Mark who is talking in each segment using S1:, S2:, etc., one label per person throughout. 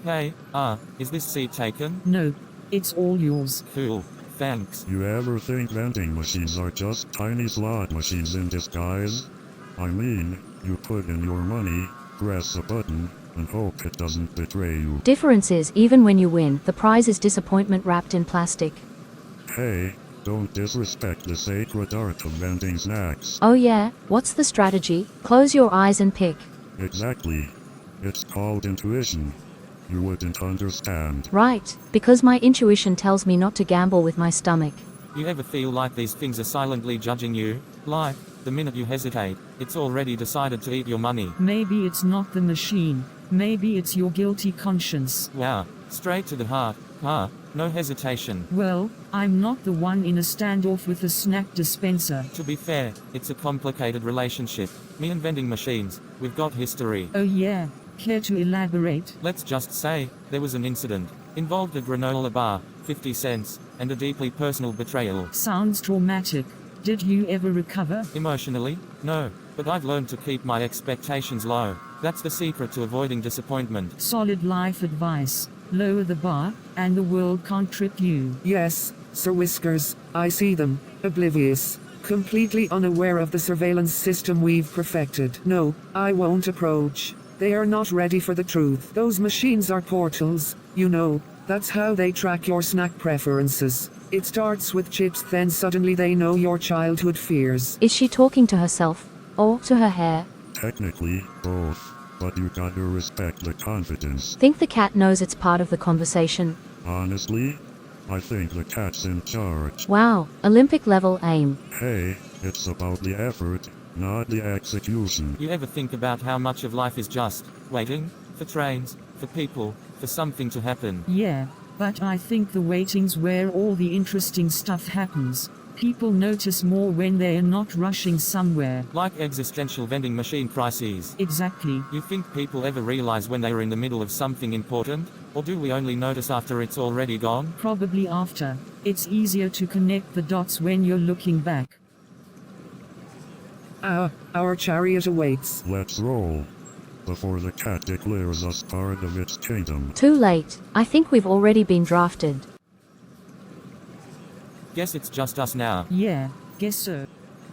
S1: Hey, is this seat taken?
S2: No, it's all yours.
S1: Cool, thanks.
S3: You ever think vending machines are just tiny slot machines in disguise? I mean, you put in your money, press a button, and hope it doesn't betray you.
S4: Difference is, even when you win, the prize is disappointment wrapped in plastic.
S3: Hey, don't disrespect the sacred art of vending snacks.
S4: Oh yeah, what's the strategy? Close your eyes and pick.
S3: Exactly. It's called intuition. You wouldn't understand.
S4: Right, because my intuition tells me not to gamble with my stomach.
S1: You ever feel like these things are silently judging you? Like, the minute you hesitate, it's already decided to eat your money.
S2: Maybe it's not the machine. Maybe it's your guilty conscience.
S1: Wow, straight to the heart. No hesitation.
S2: Well, I'm not the one in a standoff with a snack dispenser.
S1: To be fair, it's a complicated relationship. Me and vending machines, we've got history.
S2: Oh yeah, care to elaborate?
S1: Let's just say, there was an incident. Involved a granola bar, 50 cents, and a deeply personal betrayal.
S2: Sounds traumatic. Did you ever recover?
S1: Emotionally? No, but I've learned to keep my expectations low. That's the secret to avoiding disappointment.
S2: Solid life advice. Lower the bar, and the world can't trip you.
S5: Yes, Sir Whiskers, I see them, oblivious, completely unaware of the surveillance system we've perfected. No, I won't approach. They are not ready for the truth. Those machines are portals, you know. That's how they track your snack preferences. It starts with chips, then suddenly they know your childhood fears.
S4: Is she talking to herself? Or to her hair?
S3: Technically, both. But you gotta respect the confidence.
S4: Think the cat knows it's part of the conversation.
S3: Honestly, I think the cat's in charge.
S4: Wow, Olympic level aim.
S3: Hey, it's about the effort, not the execution.
S1: You ever think about how much of life is just waiting? For trains, for people, for something to happen?
S2: Yeah, but I think the waiting's where all the interesting stuff happens. People notice more when they are not rushing somewhere.
S1: Like existential vending machine crises.
S2: Exactly.
S1: You think people ever realize when they are in the middle of something important? Or do we only notice after it's already gone?
S2: Probably after. It's easier to connect the dots when you're looking back.
S5: Our chariot awaits.
S3: Let's roll. Before the cat declares us part of its kingdom.
S4: Too late. I think we've already been drafted.
S1: Guess it's just us now.
S2: Yeah, guess so.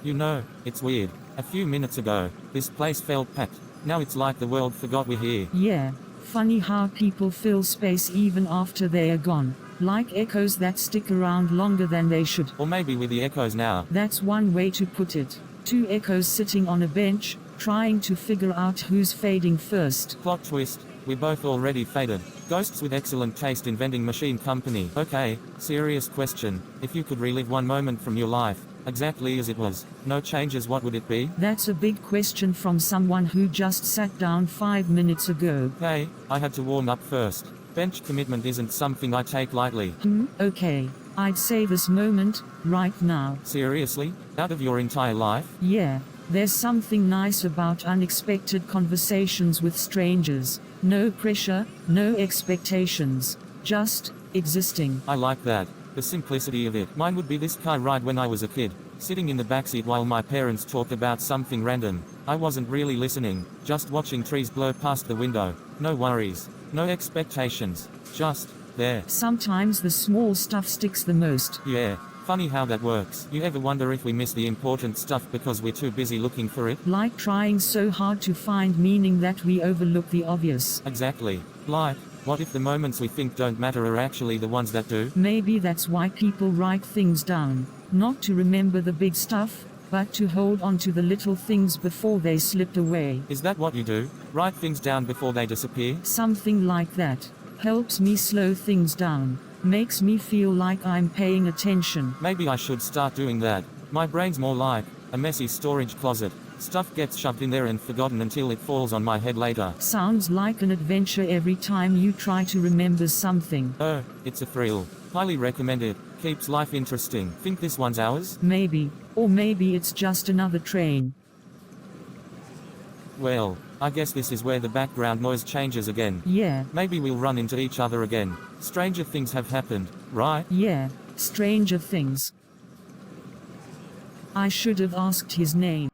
S1: You know, it's weird. A few minutes ago, this place felt packed. Now it's like the world forgot we're here.
S2: Yeah, funny how people fill space even after they are gone. Like echoes that stick around longer than they should.
S1: Or maybe we're the echoes now.
S2: That's one way to put it. Two echoes sitting on a bench, trying to figure out who's fading first.
S1: Plot twist, we're both already faded. Ghosts with excellent taste in vending machine company. Okay, serious question. If you could relive one moment from your life, exactly as it was, no changes, what would it be?
S2: That's a big question from someone who just sat down 5 minutes ago.
S1: Hey, I had to warm up first. Bench commitment isn't something I take lightly.
S2: Okay. I'd say this moment, right now.
S1: Seriously? Out of your entire life?
S2: Yeah. There's something nice about unexpected conversations with strangers. No pressure, no expectations. Just existing.
S1: I like that. The simplicity of it. Mine would be this car ride when I was a kid. Sitting in the backseat while my parents talked about something random. I wasn't really listening. Just watching trees blow past the window. No worries. No expectations. Just there.
S2: Sometimes the small stuff sticks the most.
S1: Yeah. Funny how that works. You ever wonder if we miss the important stuff because we're too busy looking for it?
S2: Like trying so hard to find meaning that we overlook the obvious.
S1: Exactly. Like, what if the moments we think don't matter are actually the ones that do?
S2: Maybe that's why people write things down. Not to remember the big stuff, but to hold on to the little things before they slip away.
S1: Is that what you do? Write things down before they disappear?
S2: Something like that. Helps me slow things down. Makes me feel like I'm paying attention.
S1: Maybe I should start doing that. My brain's more like a messy storage closet. Stuff gets shoved in there and forgotten until it falls on my head later.
S2: Sounds like an adventure every time you try to remember something.
S1: Oh, it's a thrill. Highly recommend it. Keeps life interesting. Think this one's ours?
S2: Maybe. Or maybe it's just another train.
S1: Well, I guess this is where the background noise changes again.
S2: Yeah.
S1: Maybe we'll run into each other again. Stranger things have happened, right?
S2: Yeah, stranger things. I should have asked his name.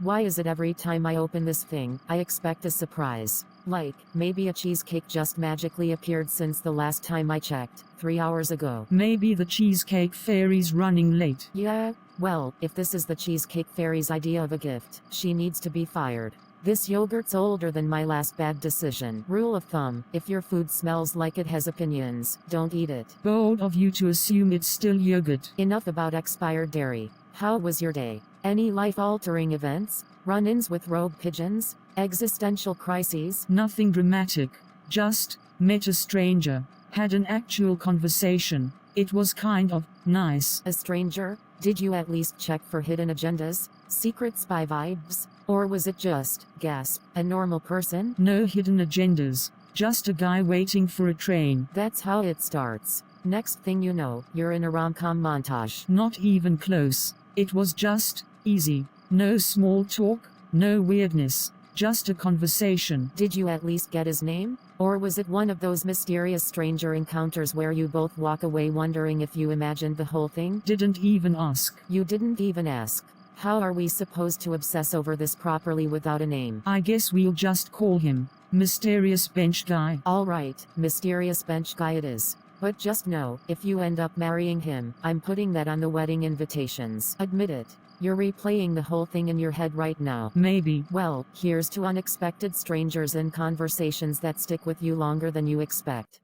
S6: Why is it every time I open this thing, I expect a surprise? Like, maybe a cheesecake just magically appeared since the last time I checked, 3 hours ago.
S2: Maybe the cheesecake fairy's running late.
S6: Yeah, well, if this is the cheesecake fairy's idea of a gift, she needs to be fired. This yogurt's older than my last bad decision. Rule of thumb, if your food smells like it has opinions, don't eat it.
S2: Bold of you to assume it's still yogurt.
S6: Enough about expired dairy. How was your day? Any life-altering events? Run-ins with rogue pigeons? Existential crises?
S2: Nothing dramatic. Just met a stranger. Had an actual conversation. It was kind of nice.
S6: A stranger? Did you at least check for hidden agendas? Secret spy vibes? Or was it just, gasp, a normal person?
S2: No hidden agendas. Just a guy waiting for a train.
S6: That's how it starts. Next thing you know, you're in a rom-com montage.
S2: Not even close. It was just easy. No small talk, no weirdness. Just a conversation.
S6: Did you at least get his name? Or was it one of those mysterious stranger encounters where you both walk away wondering if you imagined the whole thing?
S2: Didn't even ask.
S6: You didn't even ask. How are we supposed to obsess over this properly without a name?
S2: I guess we'll just call him Mysterious Bench Guy.
S6: Alright, Mysterious Bench Guy it is. But just know, if you end up marrying him, I'm putting that on the wedding invitations. Admit it. You're replaying the whole thing in your head right now.
S2: Maybe.
S6: Well, here's to unexpected strangers and conversations that stick with you longer than you expect.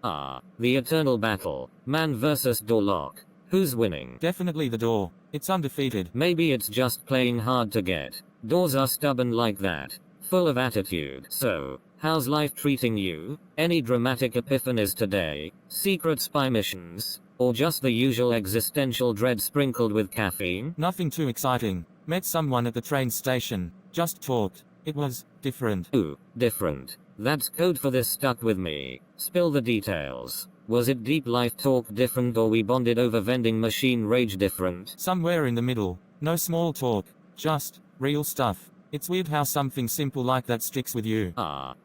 S7: The eternal battle. Man versus door lock. Who's winning?
S1: Definitely the door. It's undefeated.
S7: Maybe it's just playing hard to get. Doors are stubborn like that. Full of attitude. So, how's life treating you? Any dramatic epiphanies today? Secret spy missions? Or just the usual existential dread sprinkled with caffeine?
S1: Nothing too exciting. Met someone at the train station. Just talked. It was different.
S7: Ooh, different. That's code for this stuck with me. Spill the details. Was it deep life talk different or we bonded over vending machine rage different?
S1: Somewhere in the middle. No small talk. Just real stuff. It's weird how something simple like that sticks with you.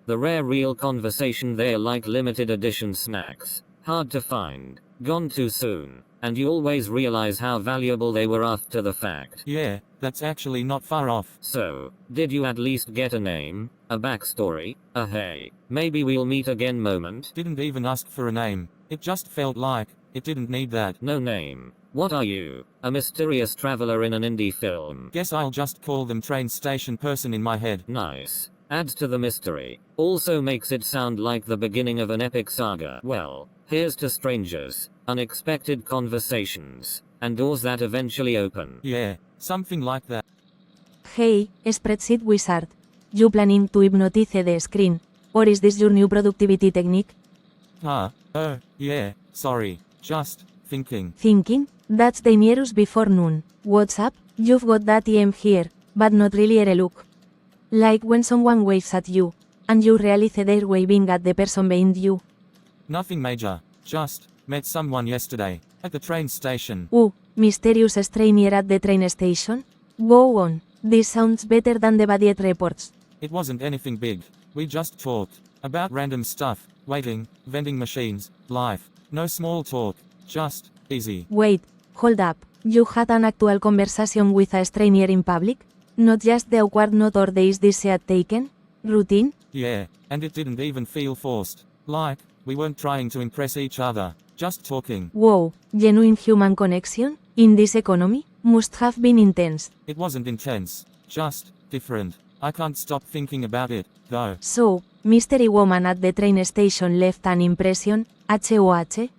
S7: The rare real conversation there, like limited edition snacks. Hard to find. Gone too soon. And you always realize how valuable they were after the fact.
S1: Yeah, that's actually not far off.
S7: So, did you at least get a name? A backstory? A hey, maybe we'll meet again moment?
S1: Didn't even ask for a name. It just felt like it didn't need that.
S7: No name. What are you? A mysterious traveler in an indie film?
S1: Guess I'll just call them train station person in my head.
S7: Nice. Adds to the mystery. Also makes it sound like the beginning of an epic saga. Well, here's to strangers, unexpected conversations, and doors that eventually open.
S1: Yeah, something like that.
S4: Hey, spreadsheet wizard. You planning to hypnotize the screen? Or is this your new productivity technique?
S1: Yeah, sorry. Just thinking.
S4: Thinking? That's dangerous before noon. What's up? You've got that EM here, but not really a look. Like when someone waves at you, and you realize they're waving at the person behind you.
S1: Nothing major. Just met someone yesterday at the train station.
S4: Ooh, mysterious stranger at the train station? Go on. This sounds better than the Badiet reports.
S1: It wasn't anything big. We just talked about random stuff, waiting, vending machines, life. No small talk. Just easy.
S4: Wait, hold up. You had an actual conversation with a stranger in public? Not just the awkward nod or the is this seat taken? Routine?
S1: Yeah, and it didn't even feel forced. Like, we weren't trying to impress each other, just talking.
S4: Wow, genuine human connection? In this economy? Must have been intense.
S1: It wasn't intense, just different. I can't stop thinking about it, though.
S4: So, mystery woman at the train station left an impression, HOH?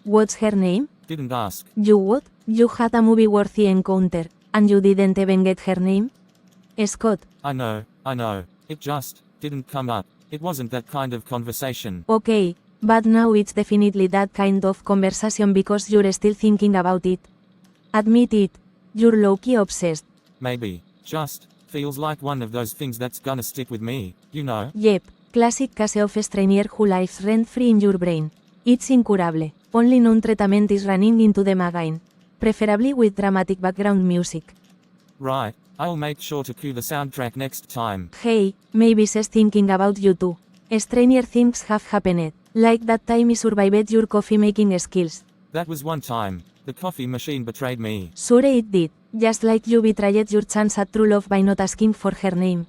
S4: What's her name?
S1: Didn't ask.
S4: You what? You had a movie-worthy encounter, and you didn't even get her name? Scott.
S1: I know. It just didn't come up. It wasn't that kind of conversation.
S4: Okay, but now it's definitely that kind of conversation because you're still thinking about it. Admit it. You're low-key obsessed.
S1: Maybe. Just feels like one of those things that's gonna stick with me, you know?
S4: Yep. Classic case of stranger who lives rent-free in your brain. It's incurable. Only non-treatment is running into the magazine. Preferably with dramatic background music.
S1: Right. I'll make sure to cue the soundtrack next time.
S4: Hey, maybe she's thinking about you too. Stranger things have happened. Like that time you survived your coffee making skills.
S1: That was one time. The coffee machine betrayed me.
S4: Sure it did. Just like you betrayed your chance at true love by not asking for her name.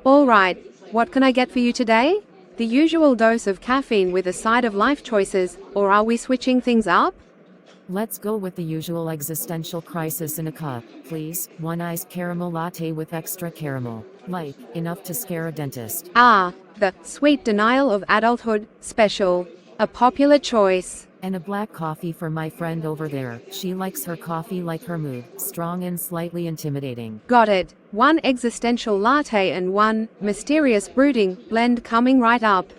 S8: All right, what can I get for you today? The usual dose of caffeine with a side of life choices, or are we switching things up?
S6: Let's go with the usual existential crisis in a cup, please. One iced caramel latte with extra caramel. Like, enough to scare a dentist.
S8: Ah, the sweet denial of adulthood special. A popular choice.
S6: And a black coffee for my friend over there. She likes her coffee like her mood, strong and slightly intimidating.
S8: Got it. One existential latte and one mysterious brooding blend coming right up.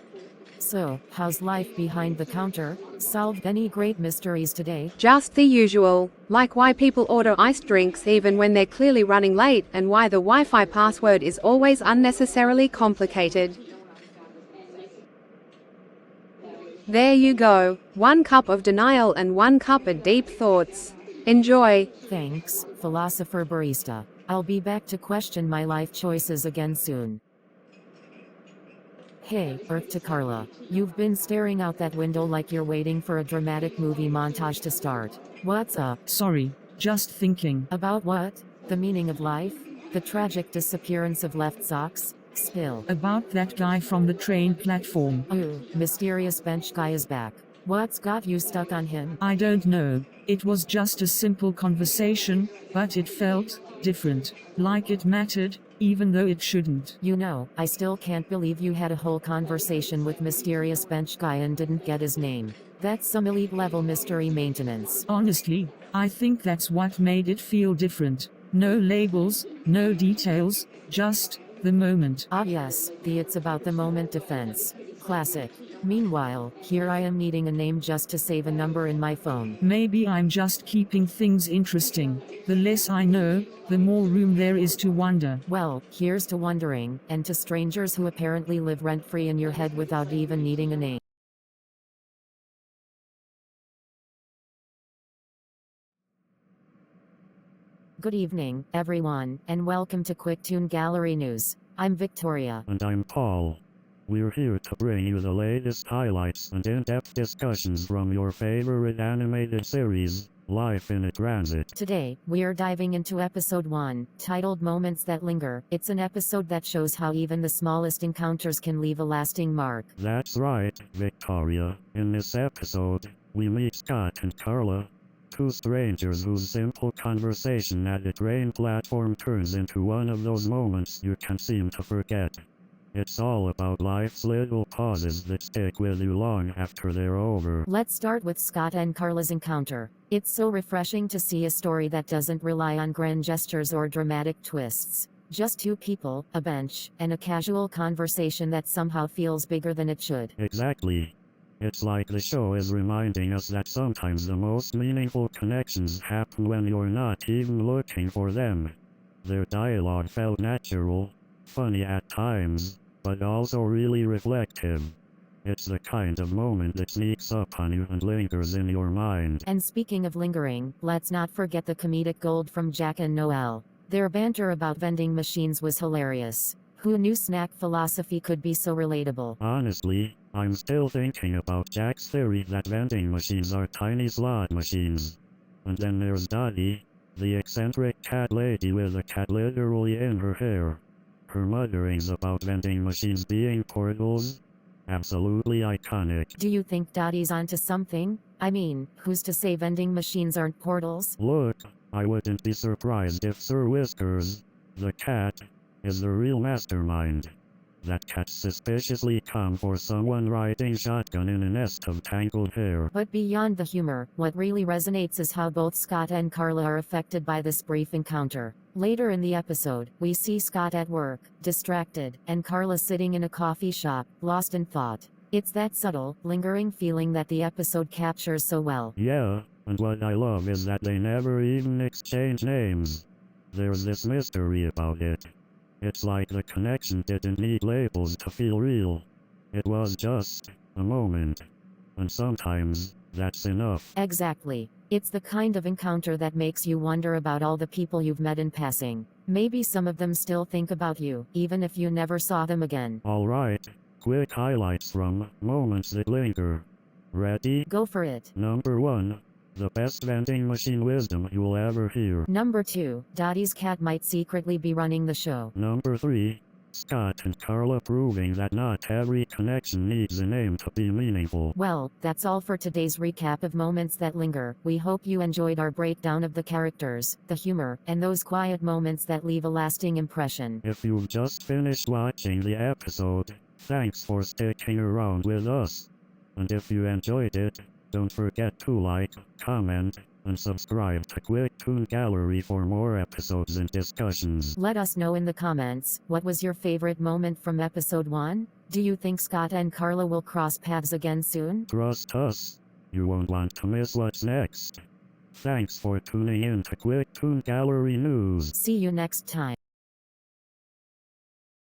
S6: So, how's life behind the counter? Solved any great mysteries today?
S8: Just the usual, like why people order iced drinks even when they're clearly running late and why the Wi-Fi password is always unnecessarily complicated. There you go, 1 cup of denial and 1 cup of deep thoughts. Enjoy.
S6: Thanks, philosopher barista. I'll be back to question my life choices again soon. Hey, Earth to Carla. You've been staring out that window like you're waiting for a dramatic movie montage to start. What's up?
S2: Sorry, just thinking.
S6: About what? The meaning of life? The tragic disappearance of left socks? Spill.
S2: About that guy from the train platform.
S6: Ooh, mysterious bench guy is back. What's got you stuck on him?
S2: I don't know. It was just a simple conversation, but it felt different. Like it mattered, even though it shouldn't.
S6: You know, I still can't believe you had a whole conversation with mysterious bench guy and didn't get his name. That's some elite level mystery maintenance.
S2: Honestly, I think that's what made it feel different. No labels, no details, just the moment.
S6: Ah yes, the it's about the moment defense. Classic. Meanwhile, here I am needing a name just to save a number in my phone.
S2: Maybe I'm just keeping things interesting. The less I know, the more room there is to wonder.
S6: Well, here's to wondering, and to strangers who apparently live rent-free in your head without even needing a name. Good evening, everyone, and welcome to QuickTune Gallery News. I'm Victoria.
S3: And I'm Paul. We're here to bring you the latest highlights and in-depth discussions from your favorite animated series, Life in a Transit.
S6: Today, we are diving into episode 1, titled Moments That Linger. It's an episode that shows how even the smallest encounters can leave a lasting mark.
S3: That's right, Victoria. In this episode, we meet Scott and Carla, 2 strangers whose simple conversation at a train platform turns into one of those moments you can't seem to forget. It's all about life's little pauses that stick with you long after they're over.
S6: Let's start with Scott and Carla's encounter. It's so refreshing to see a story that doesn't rely on grand gestures or dramatic twists. Just 2 people, a bench, and a casual conversation that somehow feels bigger than it should.
S3: Exactly. It's like the show is reminding us that sometimes the most meaningful connections happen when you're not even looking for them. Their dialogue felt natural, funny at times, but also really reflective. It's the kind of moment that sneaks up on you and lingers in your mind.
S6: And speaking of lingering, let's not forget the comedic gold from Jack and Noel. Their banter about vending machines was hilarious. Who knew snack philosophy could be so relatable?
S3: Honestly, I'm still thinking about Jack's theory that vending machines are tiny slot machines. And then there's Dottie, the eccentric cat lady with a cat literally in her hair. Her mutterings about vending machines being portals? Absolutely iconic.
S6: Do you think Dottie's onto something? I mean, who's to say vending machines aren't portals?
S3: Look, I wouldn't be surprised if Sir Whiskers, the cat, is the real mastermind. That cat's suspiciously calm for someone riding shotgun in a nest of tangled hair.
S6: But beyond the humor, what really resonates is how both Scott and Carla are affected by this brief encounter. Later in the episode, we see Scott at work, distracted, and Carla sitting in a coffee shop, lost in thought. It's that subtle, lingering feeling that the episode captures so well.
S3: Yeah, and what I love is that they never even exchange names. There's this mystery about it. It's like the connection didn't need labels to feel real. It was just a moment. And sometimes, that's enough.
S6: Exactly. It's the kind of encounter that makes you wonder about all the people you've met in passing. Maybe some of them still think about you, even if you never saw them again.
S3: Alright, quick highlights from Moments That Linger. Ready?
S6: Go for it.
S3: Number 1. The best vending machine wisdom you will ever hear.
S6: Number 2, Dottie's cat might secretly be running the show.
S3: Number 3. Scott and Carla proving that not every connection needs a name to be meaningful.
S6: Well, that's all for today's recap of Moments That Linger. We hope you enjoyed our breakdown of the characters, the humor, and those quiet moments that leave a lasting impression.
S3: If you've just finished watching the episode, thanks for sticking around with us. And if you enjoyed it, don't forget to like, comment, and subscribe to Quick Toon Gallery for more episodes and discussions.
S6: Let us know in the comments, what was your favorite moment from episode 1? Do you think Scott and Carla will cross paths again soon?
S3: Trust us, you won't want to miss what's next. Thanks for tuning in to Quick Toon Gallery News.
S6: See you next time.